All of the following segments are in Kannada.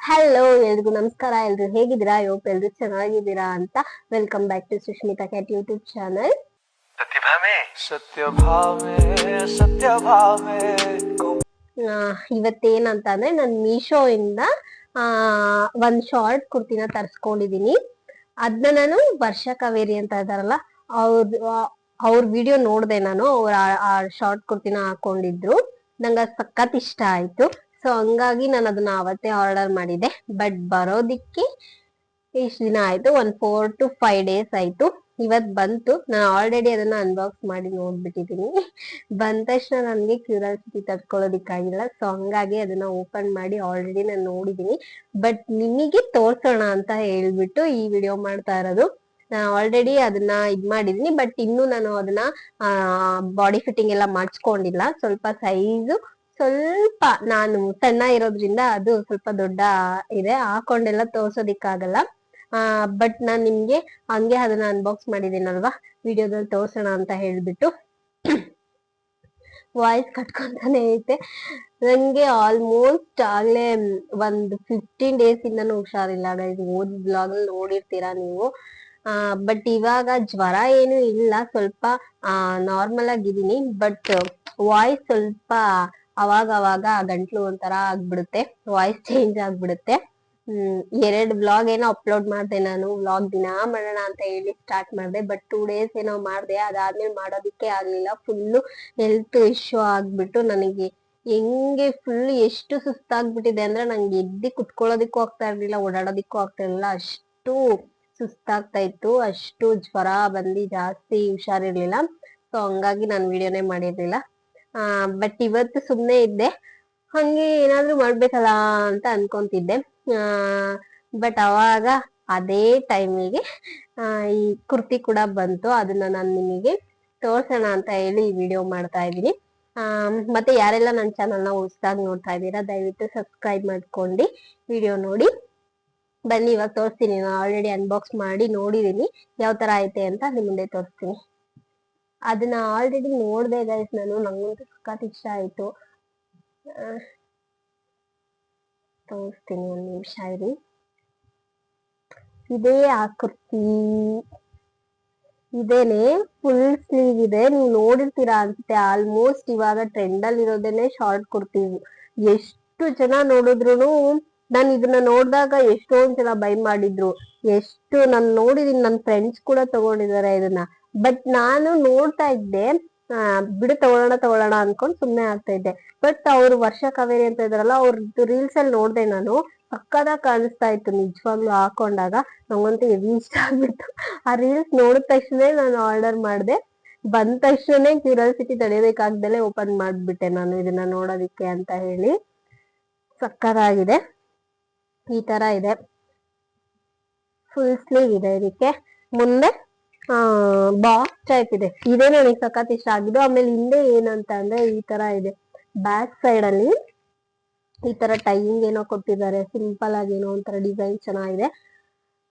ಹಲೋ ಎಲ್ರಿಗೂ ನಮಸ್ಕಾರ. ಎಲ್ರು ಹೇಗಿದ್ದೀರಾ? ಯೋಪ್ ಎಲ್ರು ಚೆನ್ನಾಗಿದ್ದೀರಾ ಅಂತ. Welcome back to Sushmita Cat YouTube channel. ಇವತ್ತೇನಂತ ಅಂದ್ರೆ ನಾನು ಮೀಶೋ ಇಂದ ಒಂದ್ ಶಾರ್ಟ್ ಕುರ್ತಿನ ತರ್ಸ್ಕೊಂಡಿದೀನಿ. ಅದನ್ನ ನಾನು ವರ್ಷ ಕಾವೇರಿ ಅಂತ ಇದಾರಲ್ಲ ಅವ್ರ ವಿಡಿಯೋ ನೋಡ್ದೆ. ನಾನು ಆ ಶಾರ್ಟ್ ಕುರ್ತಿನ ಹಾಕೊಂಡಿದ್ರು, ನಂಗೆ ಸಖತ್ ಇಷ್ಟ ಆಯ್ತು. ಸೊ ಹಂಗಾಗಿ ನಾನು ಅದನ್ನ ಅವತ್ತೇ ಆರ್ಡರ್ ಮಾಡಿದೆ. ಬಟ್ ಬರೋದಿಕ್ಕೆ ಇಷ್ಟು ದಿನ ಆಯ್ತು, 4 to 5 days ಆಯ್ತು. ಇವತ್ ಬಂತು. ನಾನು ಆಲ್ರೆಡಿ ಅದನ್ನ ಅನ್ಬಾಕ್ಸ್ ಮಾಡಿ ನೋಡ್ಬಿಟ್ಟಿದೀನಿ. ಬಂದ ತಕ್ಷಣ ನನ್ಗೆ ಕ್ಯೂರಿಯಾಸಿಟಿ ತಡ್ಕೊಳ್ಳೋದಿಕ್ಕಾಗಿಲ್ಲ. ಸೊ ಹಂಗಾಗಿ ಅದನ್ನ ಓಪನ್ ಮಾಡಿ ಆಲ್ರೆಡಿ ನಾನು ನೋಡಿದೀನಿ. ಬಟ್ ನಿಮಗೆ ತೋರ್ಸೋಣ ಅಂತ ಹೇಳ್ಬಿಟ್ಟು ಈ ವಿಡಿಯೋ ಮಾಡ್ತಾ ಇರೋದು. ನಾನು ಆಲ್ರೆಡಿ ಅದನ್ನ ಮಾಡಿದೀನಿ, ಬಟ್ ಇನ್ನು ನಾನು ಅದನ್ನ ಬಾಡಿ ಫಿಟ್ಟಿಂಗ್ ಎಲ್ಲ ಮಾಡಿಸ್ಕೊಂಡಿಲ್ಲ. ಸ್ವಲ್ಪ ನಾನು ಸಣ್ಣ ಇರೋದ್ರಿಂದ ಅದು ಸ್ವಲ್ಪ ದೊಡ್ಡ ಇದೆ, ಹಾಕೊಂಡೆಲ್ಲ ತೋರ್ಸೋದಿಕ್ಕಾಗಲ್ಲ. ಬಟ್ ನಾನ್ ನಿಮ್ಗೆ ಹಂಗೆ ಅದನ್ನ ಅನ್ಬಾಕ್ಸ್ ಮಾಡಿದೀನಲ್ವಾ, ವಿಡಿಯೋದಲ್ಲಿ ತೋರ್ಸೋಣ ಅಂತ ಹೇಳ್ಬಿಟ್ಟು ವಾಯ್ಸ್ ಕಟ್ಕೊಂತಾನೆ ಐತೆ. ನಂಗೆ ಆಲ್ಮೋಸ್ಟ್ ಆಗ್ಲೇ ಒಂದು 15 days ಇಂದನೂ ಹುಷಾರಿಲ್ಲ. ಓದ್ ಬ್ಲಾಗ್ ಅಲ್ಲಿ ನೋಡಿರ್ತೀರಾ ನೀವು. ಬಟ್ ಇವಾಗ ಜ್ವರ ಏನು ಇಲ್ಲ, ಸ್ವಲ್ಪ ನಾರ್ಮಲ್ ಆಗಿದ್ದೀನಿ. ಬಟ್ ವಾಯ್ಸ್ ಸ್ವಲ್ಪ ಅವಾಗ ಗಂಟ್ಲು ಒಂಥರ ಆಗ್ಬಿಡುತ್ತೆ, ವಾಯ್ಸ್ ಚೇಂಜ್ ಆಗ್ಬಿಡುತ್ತೆ. 2 ವ್ಲಾಗ್ ಏನೋ ಅಪ್ಲೋಡ್ ಮಾಡಿದೆ ನಾನು. ವ್ಲಾಗ್ ದಿನಾ ಮಾಡೋಣ ಅಂತ ಹೇಳಿ ಸ್ಟಾರ್ಟ್ ಮಾಡಿದೆ, ಬಟ್ 2 days ಏನೋ ಮಾಡಿದೆ. ಅದಾದ್ಮೇಲೆ ಮಾಡೋದಿಕ್ಕೆ ಆಗ್ಲಿಲ್ಲ. ಫುಲ್ಲು ಹೆಲ್ತ್ ಇಶ್ಯೂ ಆಗ್ಬಿಟ್ಟು ನನಗೆ ಹೆಂಗೆ ಫುಲ್ ಎಷ್ಟು ಸುಸ್ತಾಗ್ಬಿಟ್ಟಿದೆ ಅಂದ್ರೆ ನಂಗೆ ಎದ್ದಿ ಕುತ್ಕೊಳ್ಳೋದಿಕ್ಕೂ ಆಗ್ತಾ ಇರ್ಲಿಲ್ಲ, ಓಡಾಡೋದಿಕ್ಕೂ ಆಗ್ತಾ ಇರ್ಲಿಲ್ಲ. ಅಷ್ಟು ಸುಸ್ತಾಗ್ತಾ ಇತ್ತು, ಅಷ್ಟು ಜ್ವರ ಬಂದು ಜಾಸ್ತಿ ಹುಷಾರಿರ್ಲಿಲ್ಲ. ಸೊ ಹಂಗಾಗಿ ನಾನು ವಿಡಿಯೋನೇ ಮಾಡಿರ್ಲಿಲ್ಲ. ಬಟ್ ಇವತ್ತು ಸುಮ್ನೆ ಇದ್ದೆ, ಹಂಗೆ ಏನಾದ್ರೂ ಮಾಡ್ಬೇಕಲ್ಲ ಅಂತ ಅನ್ಕೊಂತಿದ್ದೆ. ಬಟ್ ಅವಾಗ ಅದೇ ಟೈಮಿಗೆ ಈ ಕುರ್ತಿ ಕೂಡ ಬಂತು. ಅದನ್ನ ನಾನು ನಿಮಗೆ ತೋರ್ಸೋಣ ಅಂತ ಹೇಳಿ ಈ ವಿಡಿಯೋ ಮಾಡ್ತಾ ಇದ್ದೀನಿ. ಮತ್ತೆ ಯಾರೆಲ್ಲ ನನ್ನ ಚಾನಲ್ನ ಹೊಸದಾಗಿ ನೋಡ್ತಾ ಇದ್ದೀರಾ, ದಯವಿಟ್ಟು ಸಬ್ಸ್ಕ್ರೈಬ್ ಮಾಡ್ಕೊಂಡು ವಿಡಿಯೋ ನೋಡಿ. ಬನ್ನಿ ಇವಾಗ ತೋರಿಸ್ತೀನಿ. ನಾನು ಆಲ್ರೆಡಿ ಅನ್ಬಾಕ್ಸ್ ಮಾಡಿ ನೋಡಿದೀನಿ, ಯಾವ ತರ ಐತೆ ಅಂತ ನಿಮ್ ಮುಂದೆ ತೋರಿಸ್ತೀನಿ. ಅದನ್ನ ಆಲ್ರೆಡಿ ನೋಡ್ದೆ ಗೈಸ್ ನಾನು, ನಂಗಂತೂ ಸಖತ್ ಇಷ್ಟ ಆಯ್ತು. ತೋರಿಸ್ತೀನಿ, ಒಂದ್ ನಿಮಿಷ ಇರಿ. ಇದೇ ಆ ಕುರ್ತಿ, ಇದೇನೆ ಫುಲ್ ಸ್ಲೀವ್ ಇದೆ. ನೀವು ನೋಡಿರ್ತೀರಾ ಅನ್ಸುತ್ತೆ. ಆಲ್ಮೋಸ್ಟ್ ಇವಾಗ ಟ್ರೆಂಡ್ ಅಲ್ಲಿ ಇರೋದೇನೆ ಶಾರ್ಟ್ ಕುರ್ತಿ. ಎಷ್ಟು ಜನ ನೋಡಿದ್ರು, ನಾನು ಇದನ್ನ ನೋಡಿದಾಗ ಎಷ್ಟೊಂದ್ ಜನ ಬೈ ಮಾಡಿದ್ರು. ಎಷ್ಟು ನಾನು ನೋಡಿದೀನಿ, ನನ್ನ ಫ್ರೆಂಡ್ಸ್ ಕೂಡ ತಗೊಂಡಿದ್ದಾರೆ ಇದನ್ನ. ಬಟ್ ನಾನು ನೋಡ್ತಾ ಇದ್ದೆ, ಬಿಡು ತಗೊಳ್ಳೋಣ ಅನ್ಕೊಂಡ್ ಸುಮ್ನೆ ಆಗ್ತಾ ಇದ್ದೆ. ಬಟ್ ಅವ್ರು ವರ್ಷ ಕಾವೇರಿ ಅಂತ ಇದಾರಲ್ಲ, ಅವ್ರದ್ದು ರೀಲ್ಸ್ ಅಲ್ಲಿ ನೋಡ್ದೆ ನಾನು, ಸಕ್ಕದಾಗಿ ಕಾಣಿಸ್ತಾ ಇತ್ತು ನಿಜವಾಗ್ಲೂ ಹಾಕೊಂಡಾಗ. ನಂಗಂತೂ ಹೆವಿ ಇಷ್ಟ ಆಗ್ಬಿಟ್ಟು ಆ ರೀಲ್ಸ್ ನೋಡಿದ ತಕ್ಷಣ ನಾನು ಆರ್ಡರ್ ಮಾಡಿದೆ. ಬಂದ ತಕ್ಷಣ ಕ್ಯೂರಿಯಾಸಿಟಿ ತಡೆಯೋದಕ್ಕಾಗ್ದಲೆ ಓಪನ್ ಮಾಡ್ಬಿಟ್ಟೆ ನಾನು ಇದನ್ನ ನೋಡೋದಿಕ್ಕೆ ಅಂತ ಹೇಳಿ. ಸಕ್ಕದಾಗಿದೆ. ಈ ತರ ಇದೆ, ಫುಲ್ ಸ್ಲೀವ್ ಇದೆ. ಇದಕ್ಕೆ ಮುಂದೆ ಬಾಕ್ಸ್ ಟೈಪ್ ಇದೆ. ಇದೇ ನನಗೆ ಸಖತ್ ಇಷ್ಟ ಆಗಿದ್ದು. ಆಮೇಲೆ ಹಿಂದೆ ಏನಂತ ಅಂದ್ರೆ ಈ ತರ ಇದೆ, ಬ್ಯಾಕ್ ಸೈಡ್ ಅಲ್ಲಿ ಈ ತರ ಟೈಯಿಂಗ್ ಏನೋ ಕೊಟ್ಟಿದ್ದಾರೆ, ಸಿಂಪಲ್ ಆಗಿ ಏನೋ ಒಂಥರ ಡಿಸೈನ್ ಚೆನ್ನಾಗಿದೆ.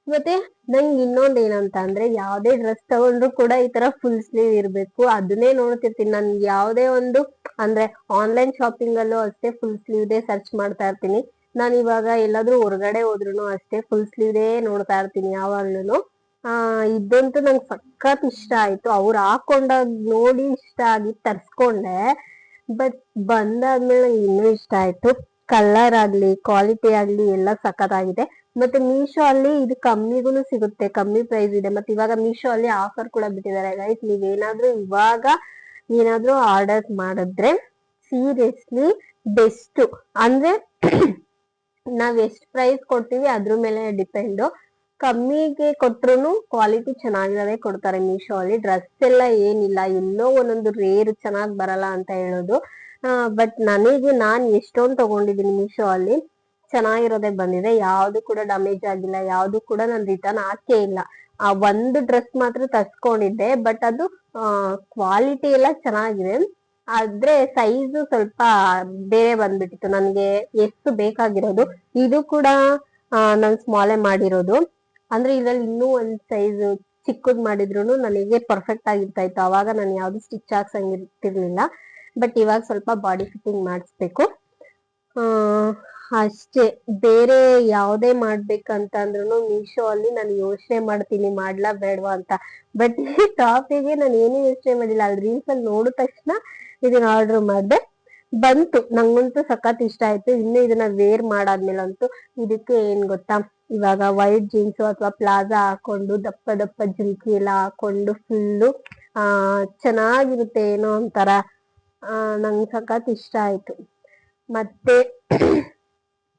ಮತ್ತೆ ನಂಗೆ ಇನ್ನೊಂದ್ ಏನಂತ ಅಂದ್ರೆ, ಯಾವ್ದೇ ಡ್ರೆಸ್ ತಗೊಂಡ್ರು ಕೂಡ ಈ ತರ ಫುಲ್ ಸ್ಲೀವ್ ಇರ್ಬೇಕು, ಅದನ್ನೇ ನೋಡ್ತಿರ್ತೀನಿ ನಾನು. ಯಾವ್ದೇ ಒಂದು ಅಂದ್ರೆ ಆನ್ಲೈನ್ ಶಾಪಿಂಗ್ ಅಲ್ಲೂ ಅಷ್ಟೇ ಫುಲ್ ಸ್ಲೀವ್ದೇ ಸರ್ಚ್ ಮಾಡ್ತಾ ಇರ್ತೀನಿ ನಾನು. ಇವಾಗ ಎಲ್ಲಾದ್ರೂ ಹೊರಗಡೆ ಹೋದ್ರು ಅಷ್ಟೇ ಫುಲ್ ಸ್ಲೀವ್ದೇ ನೋಡ್ತಾ ಇರ್ತೀನಿ ಯಾವಾಗ್ಲೂ. ಇದಂತೂ ನಂಗೆ ಸಖತ್ ಇಷ್ಟ ಆಯ್ತು. ಅವ್ರು ಹಾಕೊಂಡಾಗ ನೋಡಿ ಇಷ್ಟ ಆಗಿ ತರ್ಸ್ಕೊಂಡೆ. ಬಟ್ ಬಂದಾದ್ಮೇಲೆ ನಂಗೆ ಇನ್ನೂ ಇಷ್ಟ ಆಯ್ತು. ಕಲರ್ ಆಗ್ಲಿ, ಕ್ವಾಲಿಟಿ ಆಗ್ಲಿ ಎಲ್ಲ ಸಖತ್ತಾಗಿದೆ. ಮತ್ತೆ ಮೀಶೋ ಅಲ್ಲಿ ಇದು ಕಮ್ಮಿಗೂ ಸಿಗುತ್ತೆ, ಕಮ್ಮಿ ಪ್ರೈಸ್ ಇದೆ. ಮತ್ತೆ ಇವಾಗ ಮೀಶೋ ಅಲ್ಲಿ ಆಫರ್ ಕೂಡ ಬಿಟ್ಟಿದ್ದಾರೆ ಗೈಸ್. ನೀವೇನಾದ್ರೂ ಇವಾಗ ಏನಾದ್ರೂ ಆರ್ಡರ್ ಮಾಡಿದ್ರೆ ಸೀರಿಯಸ್ಲಿ ಬೆಸ್ಟ್. ಅಂದ್ರೆ ನಾವ್ ಎಷ್ಟು ಪ್ರೈಸ್ ಕೊಡ್ತೀವಿ ಅದ್ರ ಮೇಲೆ ಡಿಪೆಂಡ್. ಕಮ್ಮಿಗೆ ಕೊಟ್ರು ಕ್ವಾಲಿಟಿ ಚೆನ್ನಾಗಿರೋದೇ ಕೊಡ್ತಾರೆ ಮೀಶೋ ಅಲ್ಲಿ. ಡ್ರೆಸ್ ಎಲ್ಲ ಏನಿಲ್ಲ, ಎಲ್ಲೋ ಒಂದೊಂದು ರೇರ್ ಚೆನ್ನಾಗ್ ಬರಲ್ಲ ಅಂತ ಹೇಳೋದು. ಬಟ್ ನಾನ್ ಎಷ್ಟೊಂದು ತಗೊಂಡಿದ್ದೀನಿ ಮೀಶೋ ಅಲ್ಲಿ, ಚೆನ್ನಾಗಿರೋದೇ ಬಂದಿದೆ. ಯಾವ್ದು ಕೂಡ ಡ್ಯಾಮೇಜ್ ಆಗಿಲ್ಲ, ಯಾವ್ದು ಕೂಡ ನಾನು ರಿಟರ್ನ್ ಹಾಕೇ ಇಲ್ಲ. ಆ ಒಂದು ಡ್ರೆಸ್ ಮಾತ್ರ ತರ್ಸ್ಕೊಂಡಿದ್ದೆ, ಬಟ್ ಅದು ಕ್ವಾಲಿಟಿ ಎಲ್ಲ ಚೆನ್ನಾಗಿದೆ. ಆದ್ರೆ ಸೈಜ್ ಸ್ವಲ್ಪ ಬೇರೆ ಬಂದ್ಬಿಟ್ಟಿತ್ತು ನನ್ಗೆ ಎಷ್ಟು ಬೇಕಾಗಿರೋದು. ಇದು ಕೂಡ ನಾನು ಸ್ಮಾಲೇ ಮಾಡಿರೋದು. ಅಂದ್ರೆ ಇದ್ರಲ್ಲಿ ಇನ್ನೂ ಒಂದ್ ಸೈಜ್ ಚಿಕ್ಕದ್ ಮಾಡಿದ್ರು ನನಗೆ ಪರ್ಫೆಕ್ಟ್ ಆಗಿರ್ತಾ ಇತ್ತು. ಅವಾಗ ನಾನು ಯಾವ್ದು ಸ್ಟಿಚ್ ಹಾಕ್ಸಂಗಿರ್ತಿರ್ಲಿಲ್ಲ. ಬಟ್ ಇವಾಗ ಸ್ವಲ್ಪ ಬಾಡಿ ಫಿಟ್ಟಿಂಗ್ ಮಾಡಿಸ್ಬೇಕು. ಅಷ್ಟೇ. ಬೇರೆ ಯಾವ್ದೇ ಮಾಡ್ಬೇಕಂತಂದ್ರು ಮೀಶೋ ಅಲ್ಲಿ ನಾನು ಯೋಚನೆ ಮಾಡ್ತೀನಿ ಮಾಡ್ಲಾ ಬೇಡವಾ ಅಂತ. ಬಟ್ ಈ ಟಾಪಿಗೆ ನಾನು ಏನು ಯೋಚನೆ ಮಾಡಿಲ್ಲ, ಅಲ್ಲಿ ರೀಲ್ಸ್ ಅಲ್ಲಿ ನೋಡಿದ ತಕ್ಷಣ ಇದನ್ನ ಆರ್ಡರ್ ಮಾಡಿದೆ, ಬಂತು. ನಂಗಂತೂ ಸಖತ್ ಇಷ್ಟ ಆಯ್ತು. ಇನ್ನು ಇದನ್ನ ವೇರ್ ಮಾಡಾದ್ಮೇಲಂತೂ ಇದಕ್ಕೆ ಏನ್ ಗೊತ್ತಾ, ಇವಾಗ ವೈಟ್ ಜೀನ್ಸ್ ಅಥವಾ ಪ್ಲಾಜಾ ಹಾಕೊಂಡು ದಪ್ಪ ದಪ್ಪ ಜುಮ್ಕಿ ಎಲ್ಲ ಹಾಕೊಂಡು ಫುಲ್ಲು ಚೆನ್ನಾಗಿರುತ್ತೆ. ಏನೋ ಒಂಥರ ನಂಗೆ ಸಖತ್ ಇಷ್ಟ ಆಯ್ತು. ಮತ್ತೆ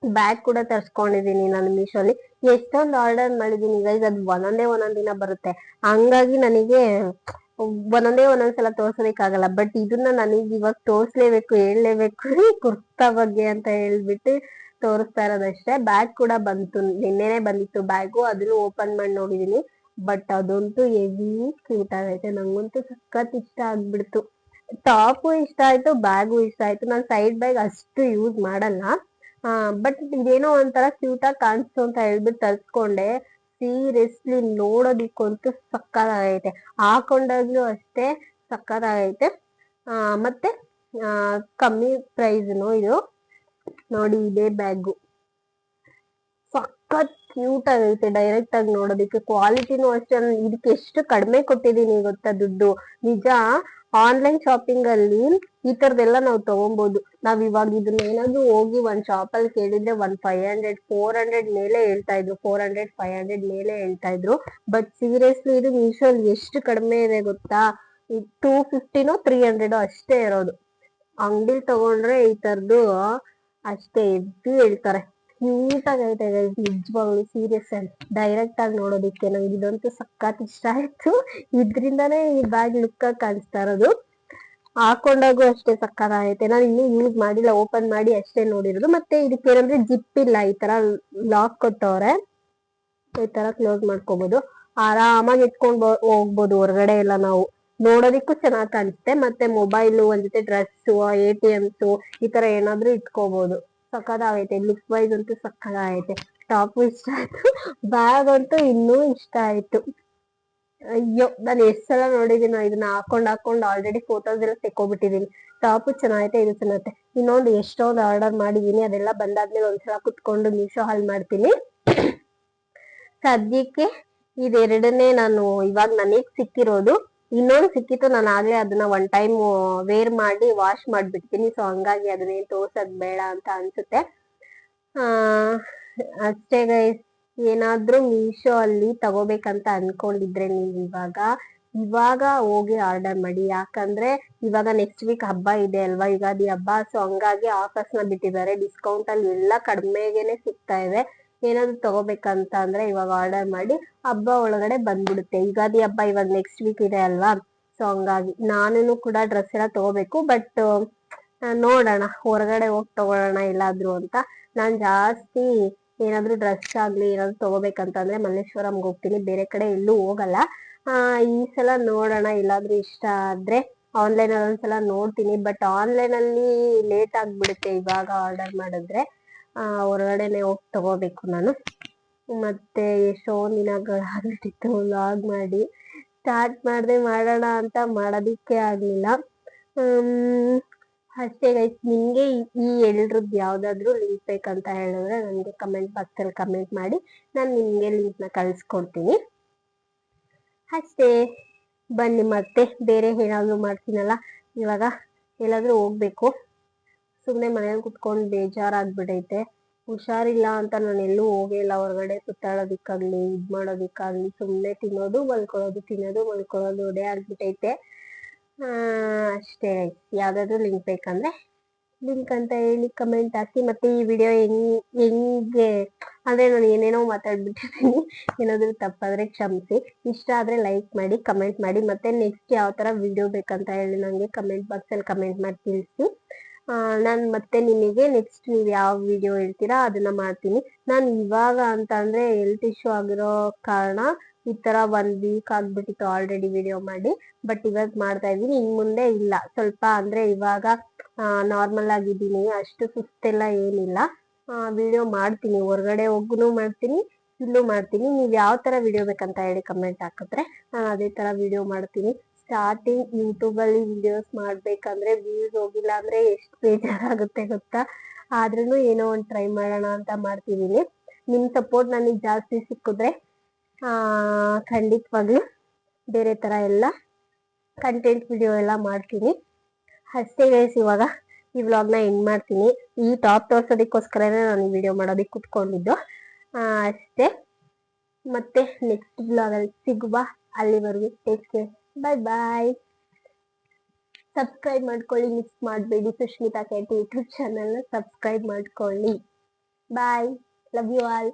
ಬ್ಯಾಗ್ ಕೂಡ ತರ್ಸ್ಕೊಂಡಿದೀನಿ ನಾನು ಮೀಶೋಲಿ. ಎಷ್ಟೊಂದು ಆರ್ಡರ್ ಮಾಡಿದೀನಿ ಗೈಸ್, ಅದು ಒಂದೊಂದ್ ದಿನ ಬರುತ್ತೆ. ಹಂಗಾಗಿ ನನಗೆ ಒಂದೊಂದ್ಸಲ ತೋರ್ಸೋದಕ್ಕಾಗಲ್ಲ. ಬಟ್ ಇದನ್ನ ನನಗೆ ಇವಾಗ ತೋರ್ಸ್ಲೇಬೇಕು, ಹೇಳ್ಲೇಬೇಕು ಕುರ್ತಾ ಬಗ್ಗೆ ಅಂತ ಹೇಳ್ಬಿಟ್ಟು ತೋರಿಸ್ತಾ ಇರೋದಷ್ಟೇ. ಬ್ಯಾಗ್ ಕೂಡ ಬಂತು, ನಿನ್ನೆನೆ ಬಂದಿತ್ತು ಬ್ಯಾಗು, ಅದನ್ನು ಓಪನ್ ಮಾಡಿ ನೋಡಿದೀನಿ. ಬಟ್ ಅದಂತೂ ಹೆವಿ ಕ್ಯೂಟ್ ಆಗೈತೆ, ನಂಗಂತೂ ಸಖತ್ ಇಷ್ಟ ಆಗ್ಬಿಡ್ತು. ಟಾಪು ಇಷ್ಟ ಆಯ್ತು, ಬ್ಯಾಗು ಇಷ್ಟ ಆಯ್ತು. ನಾನು ಸೈಡ್ ಬ್ಯಾಗ್ ಅಷ್ಟು ಯೂಸ್ ಮಾಡಲ್ಲ, ಬಟ್ ಇದೇನೋ ಒಂಥರ ಕ್ಯೂಟ್ ಆಗಿ ಕಾಣಿಸ್ತು ಅಂತ ಹೇಳ್ಬಿಟ್ಟು ತರ್ಸ್ಕೊಂಡೆ. ಸೀರಿಯಸ್ಲಿ ನೋಡೋದಿಕ್ಕಂತೂ ಸಕ್ಕತ್ತಾಗೈತೆ, ಹಾಕೊಂಡಾಗ್ಲೂ ಅಷ್ಟೇ ಸಕ್ಕತ್ತಾಗೈತೆ. ಮತ್ತೆ ಕಮ್ಮಿ ಪ್ರೈಸ್ನು ಇದು. ನೋಡಿ ಇದೇ ಬ್ಯಾಗು ಸಖತ್ ಕ್ಯೂಟ್ ಆಗೈತೆ. ಡೈರೆಕ್ಟ್ ಆಗಿ ನೋಡೋದಿಕ್ಕೆ ಕ್ವಾಲಿಟಿನೂ ಅಷ್ಟೇ. ಇದಕ್ಕೆ ಎಷ್ಟು ಕಡಿಮೆ ಕೊಟ್ಟಿದೀನಿ ಗೊತ್ತಾ ದುಡ್ಡು. ನಿಜ ಆನ್ಲೈನ್ ಶಾಪಿಂಗ್ ಅಲ್ಲಿ ಈ ತರದೆಲ್ಲ ನಾವು ತಗೊಬಹುದು. ನಾವ್ ಇವಾಗ ಇದನ್ನ ಏನಾದ್ರು ಹೋಗಿ ಒಂದ್ ಶಾಪ್ ಅಲ್ಲಿ ಕೇಳಿದ್ರೆ 500 400 ಮೇಲೆ ಹೇಳ್ತಾ ಇದ್ರು, 400 500 ಮೇಲೆ ಹೇಳ್ತಾ ಇದ್ರು. ಬಟ್ ಸೀರಿಯಸ್ಲಿ ಇದು ಮೀಶೋ ಅಲ್ಲಿ ಎಷ್ಟು ಕಡಿಮೆ ಇದೆ ಗೊತ್ತಾ, 250 300 ಅಷ್ಟೇ ಇರೋದು. ಅಂಗಡಿಲಿ ತಗೊಂಡ್ರೆ ಈ ತರದ್ದು ಅಷ್ಟೇ ಎದ್ದು ಹೇಳ್ತಾರೆ. ಕ್ಯೂಟ್ ಆಗೈತೆ ನಿಜವಾಗ್ಲು, ಸೀರಿಯಸ್ ಆಗಿ ಡೈರೆಕ್ಟ್ ಆಗಿ ನೋಡೋದಿಕ್ಕೆ ನಂಗೆ ಇದಂತೂ ಸಖತ್ ಇಷ್ಟ ಆಯ್ತು. ಇದ್ರಿಂದಾನೇ ಈ ಬ್ಯಾಗ್ ಲುಕ್ ಆಗಿ ಕಾಣಿಸ್ತಾ ಇರೋದು. ಹಾಕೊಂಡಾಗೂ ಅಷ್ಟೇ ಸಕ್ಕತ್ತಾಗೈತೆ. ನಾನು ಇನ್ನೂ ಯೂಸ್ ಮಾಡಿಲ್ಲ, ಓಪನ್ ಮಾಡಿ ಅಷ್ಟೇ ನೋಡಿರೋದು. ಮತ್ತೆ ಇದಕ್ಕೆ ಏನಂದ್ರೆ ಜಿಪ್ ಇಲ್ಲ, ಈ ತರ ಲಾಕ್ ಕೊಟ್ಟವ್ರೆ, ಈ ತರ ಕ್ಲೋಸ್ ಮಾಡ್ಕೋಬಹುದು. ಆರಾಮಾಗಿ ಇಟ್ಕೊಂಡ್ ಹೋಗ್ಬೋದು ಹೊರಗಡೆ ಎಲ್ಲ. ನಾವು ನೋಡೋದಿಕ್ಕೂ ಚೆನ್ನಾಗಿ ಕಾಣಿಸುತ್ತೆ. ಮತ್ತೆ ಮೊಬೈಲು, ಒಂದ್ ಜೊತೆ ಡ್ರೆಸ್, ATMs ಈ ತರ ಏನಾದ್ರು ಇಟ್ಕೋಬಹುದು. ಸಕ್ಕತ್ತಾಗೈತೆ, ಲುಕ್ ವೈಸ್ ಅಂತೂ ಸಕ್ಕತ್ತಾಗೈತೆ. ಟಾಪು ಇಷ್ಟ ಆಯ್ತು, ಬ್ಯಾಗ್ ಅಂತೂ ಇನ್ನೂ ಇಷ್ಟ ಆಯ್ತು. ಅಯ್ಯೋ, ನಾನು ಎಷ್ಟ್ ಸಲ ನೋಡಿದೀನೋ ಇದನ್ನ ಹಾಕೊಂಡ್ ಆಲ್ರೆಡಿ ಫೋಟೋಸ್ ಎಲ್ಲ ತೆಕ್ಕೊಬಿಟ್ಟಿದೀನಿ. ಟಾಪು ಚೆನ್ನಾಗೈತೆ, ಇದು ಚೆನ್ನಾಗೈತೆ. ಇನ್ನೊಂದು ಎಷ್ಟೊಂದು ಆರ್ಡರ್ ಮಾಡಿದೀನಿ, ಅದೆಲ್ಲ ಬಂದಾದ್ಮೇಲೆ ಒಂದ್ಸಲ ಕುತ್ಕೊಂಡು ಮೀಶೋ ಹಾಲ್ ಮಾಡ್ತೀನಿ. ಸದ್ಯಕ್ಕೆ ಇದೆರಡನ್ನೇ ನಾನು ಇವಾಗ ನನಗ್ ಸಿಕ್ಕಿರೋದು. ಇನ್ನೊಂದು ಸಿಕ್ಕಿತ್ತು, ನಾನು ಆಗ್ಲೇ ಅದನ್ನ ಒನ್ ಟೈಮ್ ವೇರ್ ಮಾಡಿ ವಾಶ್ ಮಾಡ್ಬಿಡ್ತೀನಿ. ಸೊ ಹಂಗಾಗಿ ಅದನ್ನೇನ್ ತೋರ್ಸದ್ ಬೇಡ ಅಂತ ಅನ್ಸುತ್ತೆ. ಅಷ್ಟೇ ಗೈಸ್. ಏನಾದ್ರೂ ಮೀಶೋ ಅಲ್ಲಿ ತಗೋಬೇಕಂತ ಅನ್ಕೊಂಡಿದ್ರೆ ನೀವು ಇವಾಗ ಹೋಗಿ ಆರ್ಡರ್ ಮಾಡಿ. ಯಾಕಂದ್ರೆ ಇವಾಗ ನೆಕ್ಸ್ಟ್ ವೀಕ್ ಹಬ್ಬ ಇದೆ ಅಲ್ವಾ, ಯುಗಾದಿ ಹಬ್ಬ. ಸೊ ಹಂಗಾಗಿ ಆಫರ್ಸ್ ನ ಬಿಟ್ಟಿದ್ದಾರೆ, ಡಿಸ್ಕೌಂಟ್ ಅಲ್ಲಿ ಎಲ್ಲ ಕಡಿಮೆಗೆನೆ ಸಿಗ್ತಾ ಇದೆ. ಏನಾದ್ರು ತಗೋಬೇಕಂತ ಅಂದ್ರೆ ಇವಾಗ ಆರ್ಡರ್ ಮಾಡಿ, ಹಬ್ಬ ಒಳಗಡೆ ಬಂದ್ಬಿಡುತ್ತೆ. ಯುಗಾದಿ ಹಬ್ಬ ಇವಾಗ ನೆಕ್ಸ್ಟ್ ವೀಕ್ ಇದೆ ಅಲ್ವಾ. ಸೊ ಹಂಗಾಗಿ ನಾನು ಕೂಡ ಡ್ರೆಸ್ ಎಲ್ಲ ತಗೋಬೇಕು. ಬಟ್ ನೋಡೋಣ, ಹೊರಗಡೆ ಹೋಗಿ ತಗೊಳ್ಳೋಣ ಎಲ್ಲಾದ್ರು ಅಂತ. ನಾನ್ ಜಾಸ್ತಿ ಏನಾದ್ರು ಡ್ರೆಸ್ ಆಗ್ಲಿ ಏನಾದ್ರು ತಗೋಬೇಕಂತಂದ್ರೆ ಮಲ್ಲೇಶ್ವರಂಗೆ ಹೋಗ್ತೀನಿ, ಬೇರೆ ಕಡೆ ಎಲ್ಲೂ ಹೋಗಲ್ಲ. ಈ ಸಲ ನೋಡೋಣ, ಎಲ್ಲಾದ್ರೂ ಇಷ್ಟ ಆದ್ರೆ ಆನ್ಲೈನ್ ಅಲ್ಲಿ ಒಂದ್ಸಲ ನೋಡ್ತೀನಿ. ಬಟ್ ಆನ್ಲೈನ್ ಅಲ್ಲಿ ಲೇಟ್ ಆಗ್ಬಿಡುತ್ತೆ ಇವಾಗ ಆರ್ಡರ್ ಮಾಡಿದ್ರೆ. ಹೊರಗಡೆನೆ ಹೋಗಿ ತಗೋಬೇಕು ನಾನು. ಮತ್ತೆ ಎಷ್ಟೊಂದ್ ದಿನಗಳಾಗ್ಬಿಟ್ಟಿತ್ತು ವ್ಲಾಗ್ ಮಾಡಿ, ಸ್ಟಾರ್ಟ್ ಮಾಡ್ದೆ ಮಾಡೋಣ ಅಂತ ಮಾಡೋದಿಕ್ಕೆ ಆಗ್ಲಿಲ್ಲ. ಅಷ್ಟೇ ಗೈಸ್. ನಿಮ್ಗೆ ಈ ಎಲ್ರದ್ದು ಯಾವ್ದಾದ್ರು ಲಿಂಕ್ ಬೇಕಂತ ಹೇಳಿದ್ರೆ ನನಗೆ ಕಮೆಂಟ್ ಬಾಕ್ಸ್ ಅಲ್ಲಿ ಕಮೆಂಟ್ ಮಾಡಿ, ನಾನು ನಿಮ್ಗೆ ಲಿಂಕ್ ನ ಕಳ್ಸ್ಕೊಡ್ತೀನಿ. ಅಷ್ಟೇ. ಬನ್ನಿ ಮತ್ತೆ ಬೇರೆ ಏನಾದ್ರು ಮಾಡ್ತೀನಲ್ಲ. ಇವಾಗ ಎಲ್ಲಾದ್ರೂ ಹೋಗ್ಬೇಕು, ಸುಮ್ನೆ ಮನೇಲಿ ಕುತ್ಕೊಂಡು ಬೇಜಾರಾಗ್ಬಿಟ್ಟೈತೆ. ಹುಷಾರಿಲ್ಲ ಅಂತ ನಾನು ಎಲ್ಲೂ ಹೋಗೇ ಇಲ್ಲ ಹೊರಗಡೆ ಸುತ್ತಾಡೋದಿಕ್ಕಾಗ್ಲಿ ಇದ್ ಮಾಡೋದಿಕ್ಕಾಗ್ಲಿ. ಸುಮ್ನೆ ತಿನ್ನೋದು ಮಲ್ಕೊಳ್ಳೋದು, ತಿನ್ನೋದು ಮಲ್ಕೊಳ್ಳೋದು ಒಡೆ ಆಗ್ಬಿಟ್ಟೈತೆ. ಅಷ್ಟೇ. ಯಾವ್ದಾದ್ರು ಲಿಂಕ್ ಬೇಕಂದ್ರೆ ಲಿಂಕ್ ಅಂತ ಹೇಳಿ ಕಮೆಂಟ್ ಹಾಕಿ. ಮತ್ತೆ ಈ ವಿಡಿಯೋ ಹೆಂಗೆ ಅಂದ್ರೆ ನಾನು ಏನೇನೋ ಮಾತಾಡ್ಬಿಟ್ಟಿದ್ದೀನಿ, ಏನಾದ್ರು ತಪ್ಪಾದ್ರೆ ಕ್ಷಮಿಸಿ. ಇಷ್ಟ ಆದ್ರೆ ಲೈಕ್ ಮಾಡಿ, ಕಮೆಂಟ್ ಮಾಡಿ. ಮತ್ತೆ ನೆಕ್ಸ್ಟ್ ಯಾವ ತರ ವಿಡಿಯೋ ಬೇಕಂತ ಹೇಳಿ ನಂಗೆ ಕಮೆಂಟ್ ಬಾಕ್ಸ್ ಅಲ್ಲಿ ಕಮೆಂಟ್ ಮಾಡಿ ತಿಳಿಸಿ. ನಾನ್ ಮತ್ತೆ ನಿಮಗೆ ನೆಕ್ಸ್ಟ್ ನೀವು ಯಾವ ವಿಡಿಯೋ ಹೇಳ್ತೀರಾ ಅದನ್ನ ಮಾಡ್ತೀನಿ. ನಾನು ಇವಾಗ ಅಂತ ಅಂದ್ರೆ ಹೆಲ್ತ್ ಇಶ್ಯೂ ಆಗಿರೋ ಕಾರಣ ಈ ತರ 1 ವೀಕ್ ಆಗ್ಬಿಟ್ಟಿತ್ತು ಆಲ್ರೆಡಿ ವಿಡಿಯೋ ಮಾಡಿ. ಬಟ್ ಇವಾಗ ಮಾಡ್ತಾ ಇದೀನಿ, ಇನ್ ಮುಂದೆ ಇಲ್ಲ. ಸ್ವಲ್ಪ ಅಂದ್ರೆ ಇವಾಗ ನಾರ್ಮಲ್ ಆಗಿದ್ದೀನಿ, ಅಷ್ಟು ಸುಸ್ತೆಲ್ಲ ಏನಿಲ್ಲ. ವಿಡಿಯೋ ಮಾಡ್ತೀನಿ, ಹೊರಗಡೆ ಹೋಗುನು ಮಾಡ್ತೀನಿ, ಇಲ್ಲೂ ಮಾಡ್ತೀನಿ. ನೀವ್ ಯಾವ ತರ ವಿಡಿಯೋ ಬೇಕಂತ ಹೇಳಿ ಕಮೆಂಟ್ ಹಾಕಿದ್ರೆ ನಾನು ಅದೇ ತರ ವಿಡಿಯೋ ಮಾಡ್ತೀನಿ. ಸ್ಟಾರ್ಟಿಂಗ್ ಯೂಟ್ಯೂಬ್ ಅಲ್ಲಿ ವಿಡಿಯೋಸ್ ಮಾಡ್ಬೇಕಂದ್ರೆ ವ್ಯೂಸ್ ಹೋಗಿಲ್ಲ ಅಂದ್ರೆ ಎಷ್ಟು ಬೇಜಾರಾಗುತ್ತೆ ಗೊತ್ತಾ. ಆದ್ರೂ ಏನೋ ಒಂದು ಟ್ರೈ ಮಾಡೋಣ ಅಂತ ಮಾಡ್ತಿದ್ದೀನಿ. ನಿಮ್ ಸಪೋರ್ಟ್ ನನಗೆ ಜಾಸ್ತಿ ಸಿಕ್ಕಿದ್ರೆ ಖಂಡಿತವಾಗ್ಲೂ ಬೇರೆ ತರ ಎಲ್ಲ ಕಂಟೆಂಟ್ ವಿಡಿಯೋ ಎಲ್ಲ ಮಾಡ್ತೀನಿ. ಅಷ್ಟೇ ಗೈಸ್, ಇವಾಗ ಈ ವ್ಲಾಗ್ನ ಎಂಡ್ ಮಾಡ್ತೀನಿ. ಈ ಟಾಪ್ ತೋರ್ಸೋದಕ್ಕೋಸ್ಕರನೇ ನಾನು ಈ ವಿಡಿಯೋ ಮಾಡೋದಕ್ಕೆ ಕುತ್ಕೊಂಡಿದ್ದು. ಅಷ್ಟೇ, ಮತ್ತೆ ನೆಕ್ಸ್ಟ್ ವ್ಲಾಗಲ್ಲಿ ಸಿಗುವ. ಅಲ್ಲಿವರೆಗೂ ಟೇಕ್ ಕೇರ್, ಬಾಯ್ ಬಾಯ್. ಸಬ್ಸ್ಕ್ರೈಬ್ ಮಾಡ್ಕೊಳ್ಳಿ, ಮಿಸ್ ಮಾಡಬೇಡಿ. ಸುಷ್ಮಿತಾ KT ಯೂಟ್ಯೂಬ್ ಚಾನಲ್ನ ಸಬ್ಸ್ಕ್ರೈಬ್ ಮಾಡ್ಕೊಳ್ಳಿ. ಬಾಯ್, ಲವ್ ಯು ಆಲ್.